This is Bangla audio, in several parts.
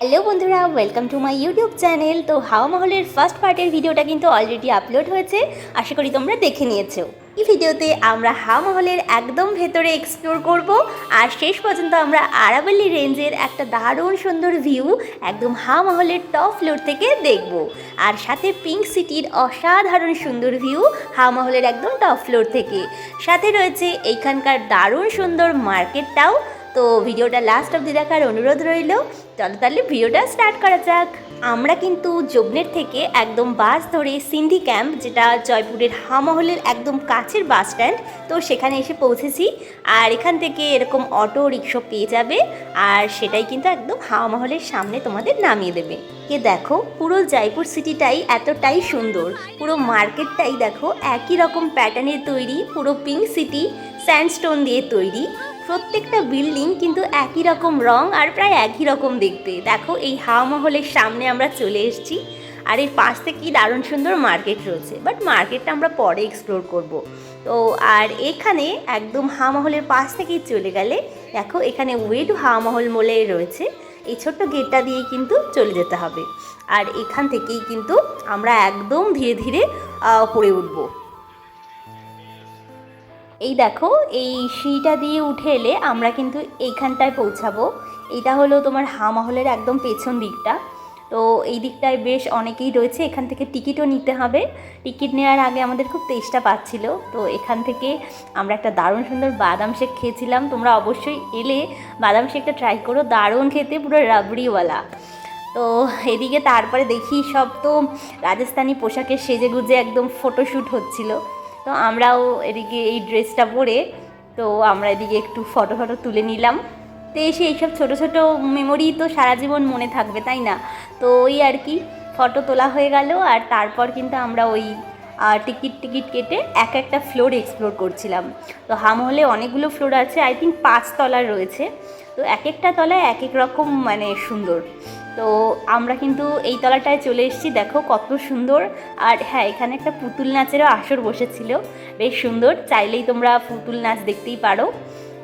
হ্যালো বন্ধুরা, welcome to my YouTube channel. তো হাওয়া মহলের ফার্স্ট পার্টের ভিডিওটা কিন্তু অলরেডি আপলোড হয়েছে, আশা করি তোমরা দেখে নিয়েছো। এই ভিডিওতে আমরা হাওয়া মহলের একদম ভেতরে এক্সপ্লোর করব, আর শেষ পর্যন্ত আমরা আরাবল্লী রেঞ্জের একটা দারুণ সুন্দর ভিউ একদম হাওয়া মহলের টপ ফ্লোর থেকে দেখব, আর সাথে পিঙ্ক সিটির অসাধারণ সুন্দর ভিউ হাওয়া মহলের একদম টপ ফ্লোর থেকে। সাথে রয়েছে এইখানকার দারুণ সুন্দর মার্কেটটাও। তো ভিডিওটা লাস্ট অবধি দেখার অনুরোধ রইল। চলো তাহলে ভিডিওটা স্টার্ট করা যাক। আমরা কিন্তু যোগনেট থেকে একদম বাস ধরে সিন্ধি ক্যাম্প, যেটা জয়পুরের হাওয়া মহলের একদম কাছের বাস স্ট্যান্ড, তো সেখানে এসে পৌঁছেছি। আর এখান থেকে এরকম অটো রিক্সা পেয়ে যাবে, আর সেটাই কিন্তু একদম হাওয়া মহলের সামনে তোমাদের নামিয়ে দেবে। কে দেখো, পুরো জয়পুর সিটিটাই এতটাই সুন্দর, পুরো মার্কেটটাই দেখো একই রকম প্যাটার্নের তৈরি, পুরো পিঙ্ক সিটি স্যান্ডস্টোন দিয়ে তৈরি। প্রত্যেকটা বিল্ডিং কিন্তু একই রকম রং আর প্রায় একই রকম দেখতে। দেখো, এই হাওয়া মহলের সামনে আমরা চলে এসেছি, আর এর পাশ থেকে দারুণ সুন্দর মার্কেট রয়েছে, বাট মার্কেটটা আমরা পরে এক্সপ্লোর করব। তো আর এখানে একদম হাওয়া মহলের পাশ থেকেই চলে গেলে দেখো, এখানে ওয়ে টু হাওয়া মহল বলে রয়েছে। এই ছোট্ট গেটটা দিয়ে কিন্তু চলে যেতে হবে, আর এখান থেকেই কিন্তু আমরা একদম ধীরে ধীরে উপরে উঠবো। এই দেখো, এই সিঁড়িটা দিয়ে উঠে এলে আমরা কিন্তু এইখানটায় পৌঁছাবো। এটা হলো তোমার হাওয়া মহলের একদম পেছন দিকটা। তো এই দিকটায় বেশ অনেকেই রয়েছে, এখান থেকে টিকিটও নিতে হবে। টিকিট নেওয়ার আগে আমাদের খুব তেষ্টা পাচ্ছিল, তো এখান থেকে আমরা একটা দারুণ সুন্দর বাদাম শেক খেয়েছিলাম। তোমরা অবশ্যই এলে বাদাম শেকটা ট্রাই করো, দারুণ খেতে, পুরো রাবড়িওয়ালা। তো এদিকে তারপরে দেখি সব তো রাজস্থানি পোশাকে সেজে গুজে একদম ফটোশ্যুট হচ্ছিল। তো আমরাও এদিকে এই ড্রেসটা পরে, তো আমরা এদিকে একটু ফটো তুলে নিলাম। তো এসে এইসব ছোটো ছোটো মেমোরি তো সারা জীবন মনে থাকবে, তাই না? তো ওই আর কি, ফটো তোলা হয়ে গেল, আর তারপর কিন্তু আমরা ওই টিকিট কেটে একটা ফ্লোর এক্সপ্লোর করছিলাম। তো হাওয়া মহলে অনেকগুলো ফ্লোর আছে, আই থিঙ্ক 5 তলার রয়েছে। তো একটা তলায় এক রকম মানে সুন্দর। তো আমরা কিন্তু এই তলাটায় চলে এসেছি, দেখো কত সুন্দর। আর হ্যাঁ, এখানে একটা পুতুল নাচেরও আসর বসেছিল, বেশ সুন্দর, চাইলেই তোমরা পুতুল নাচ দেখতেই পারো।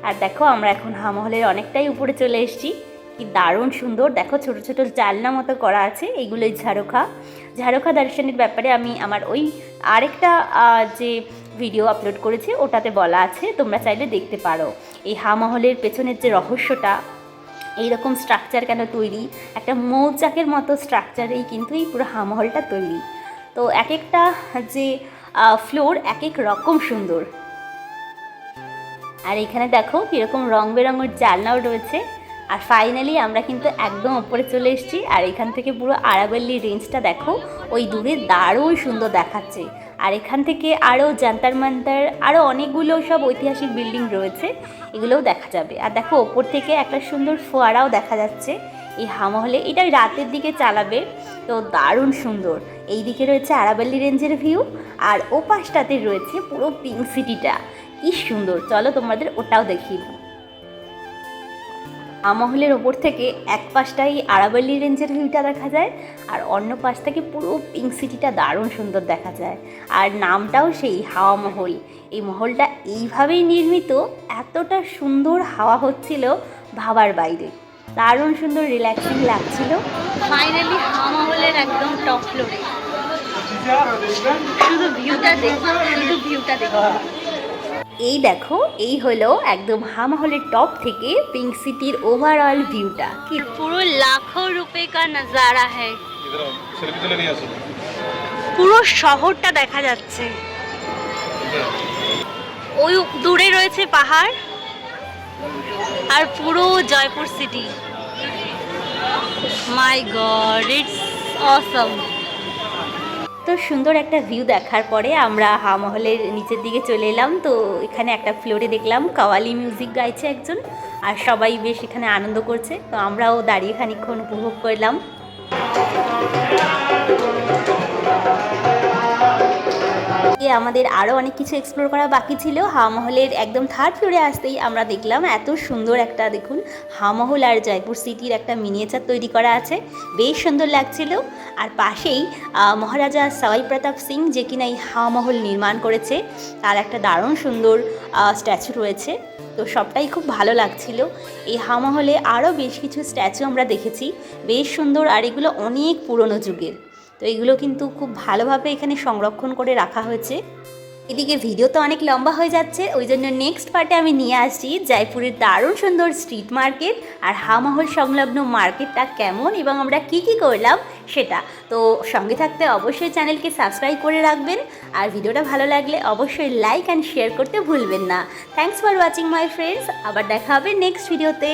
আর দেখো, আমরা এখন হাওয়া মহলের অনেকটাই উপরে চলে এসেছি, কি দারুণ সুন্দর। দেখো, ছোটো ছোটো জানলা মতো করা আছে, এইগুলোই ঝাড়খা দর্শনের ব্যাপারে আমি আমার ওই আরেকটা যে ভিডিও আপলোড করেছি ওটাতে বলা আছে, তোমরা চাইলে দেখতে পারো। এই হাওয়া মহলের পেছনের যে রহস্যটা, এইরকম স্ট্রাকচার কেন তৈরি, একটা মৌচাকের মতো স্ট্রাকচারেই কিন্তু এই পুরো হাওয়া মহলটা তৈরি। তো একটা যে ফ্লোর এক রকম সুন্দর। আর এখানে দেখো কীরকম রং বেরঙের জানলাও রয়েছে। আর ফাইনালি আমরা কিন্তু একদম ওপরে চলে এসেছি, আর এখান থেকে পুরো আরাবল্লী রেঞ্জটা দেখো ওই দূরে দারুণ সুন্দর দেখাচ্ছে। আর এখান থেকে আরও জান্তার মান্তার, আরও অনেকগুলো সব ঐতিহাসিক বিল্ডিং রয়েছে, এগুলোও দেখা যাবে। আর দেখো, ওপর থেকে একটা সুন্দর ফোয়ারাও দেখা যাচ্ছে এই হাওয়া মহলে। এটা রাতের দিকে চালাবে, তো দারুণ সুন্দর। এই দিকে রয়েছে আরাবল্লী রেঞ্জের ভিউ, আর ও পাশটাতে রয়েছে পুরো পিঙ্ক সিটিটা, কি সুন্দর। চলো তোমাদের ওটাও দেখিয়ে দিই। হাওয়া মহলের ওপর থেকে এক পাশটাই আরাবল্লী রেঞ্জের ভিউটা দেখা যায়, আর অন্য পাশ থেকে পুরো পিঙ্ক সিটিটা দারুণ সুন্দর দেখা যায়। আর নামটাও সেই হাওয়া মহল। এই মহলটা এইভাবেই নির্মিত, এতটা সুন্দর হাওয়া হচ্ছিল ভাবার বাইরে, দারুণ সুন্দর রিল্যাক্সিং লাগছিল। ফাইনালি হাওয়া মহলের একদম টপ ফ্লোরে, শুধু ভিউটা দেখো। এই দেখো, এই হলো একদম হাওয়া মহলের টপ থেকে পিঙ্ক সিটির ওভারঅল ভিউটা, কি পুরো লাখো রুপে কা নজারা হ্যায়। পুরো শহরটা দেখা যাচ্ছে, ওই দূরে রয়েছে পাহাড়, আর পুরো Jaipur city. My god, it's awesome. তো সুন্দর একটা ভিউ দেখার পরে আমরা হাওয়া মহলের নিচের দিকে চলে এলাম। তো এখানে একটা ফ্লোরে দেখলাম কাওয়ালি মিউজিক গাইছে একজন, আর সবাই বেশ এখানে আনন্দ করছে। তো আমরাও দাঁড়িয়ে খানিকক্ষণ উপভোগ করলাম। আমাদের আরও অনেক কিছু এক্সপ্লোর করা বাকি ছিল। হাওয়া মহলের একদম 3rd ফ্লোরে আসতেই আমরা দেখলাম এত সুন্দর একটা, দেখুন, হাওয়া মহল আর জয়পুর সিটির একটা মিনিয়েচার তৈরি করা আছে, বেশ সুন্দর লাগছিল। আর পাশেই মহারাজা সওয়াই প্রতাপ সিং যে কিনা এই হাওয়া মহল নির্মাণ করেছে, তার একটা দারুণ সুন্দর স্ট্যাচু রয়েছে। তো সবটাই খুব ভালো লাগছিল। এই হাওয়া মহলে আরও বেশ কিছু স্ট্যাচু আমরা দেখেছি, বেশ সুন্দর, আর এগুলো অনেক পুরনো যুগের। তো এগুলো কিন্তু খুব ভালোভাবে এখানে সংরক্ষণ করে রাখা হয়েছে। এদিকে ভিডিও তো অনেক লম্বা হয়ে যাচ্ছে, ওই জন্য নেক্সট পার্টে আমি নিয়ে আসছি জয়পুরের দারুণ সুন্দর স্ট্রিট মার্কেট আর হাওয়া সংলগ্ন মার্কেটটা কেমন এবং আমরা কি কি করলাম সেটা। তো সঙ্গে থাকতে অবশ্যই চ্যানেলকে সাবস্ক্রাইব করে রাখবেন, আর ভিডিওটা ভালো লাগলে অবশ্যই লাইক অ্যান্ড শেয়ার করতে ভুলবেন না। Thanks for watching my friends, আবার দেখা হবে নেক্সট ভিডিওতে।